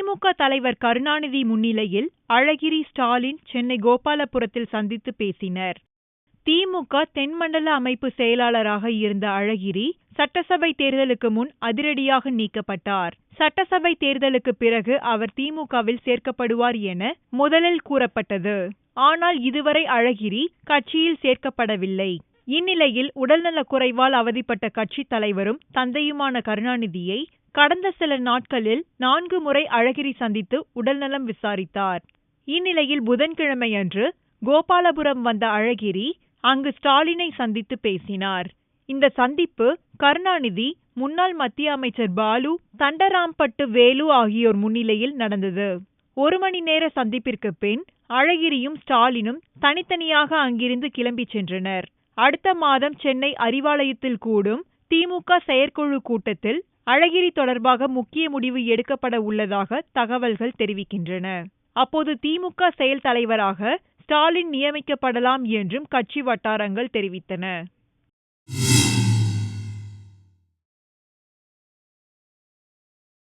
திமுக தலைவர் கருணாநிதி முன்னிலையில் அழகிரி, ஸ்டாலின் சென்னை கோபாலபுரத்தில் சந்தித்து பேசினர். திமுக தென்மண்டல அமைப்பு செயலாளராக இருந்த அழகிரி சட்டசபை தேர்தலுக்கு முன் அதிரடியாக நீக்கப்பட்டார். சட்டசபை தேர்தலுக்கு பிறகு அவர் திமுகவில் சேர்க்கப்படுவார் என முதலில் கூறப்பட்டது. ஆனால் இதுவரை அழகிரி கட்சியில் சேர்க்கப்படவில்லை. இந்நிலையில் உடல்நலக் குறைவால் அவதிப்பட்ட கட்சி தலைவரும் தந்தையுமான கருணாநிதியை கடந்த சில நாட்களில் 4 முறை அழகிரி சந்தித்து உடல்நலம் விசாரித்தார். இந்நிலையில் புதன்கிழமையன்று கோபாலபுரம் வந்த அழகிரி அங்கு ஸ்டாலினை சந்தித்து பேசினார். இந்த சந்திப்பு கருணாநிதி, முன்னாள் மத்திய அமைச்சர் பாலு, தண்டராம்பட்டு வேலு ஆகியோர் முன்னிலையில் நடந்தது. 1 மணி நேர சந்திப்பிற்கு பின் அழகிரியும் ஸ்டாலினும் தனித்தனியாக அங்கிருந்து கிளம்பி சென்றனர். அடுத்த மாதம் சென்னை அறிவாலயத்தில் கூடும் திமுக செயற்குழு கூட்டத்தில் அழகிரி தொடர்பாக முக்கிய முடிவு எடுக்கப்பட உள்ளதாக தகவல்கள் தெரிவிக்கின்றன. அப்போது திமுக செயல் தலைவராக ஸ்டாலின் நியமிக்கப்படலாம் என்றும் கட்சி வட்டாரங்கள் தெரிவித்தன.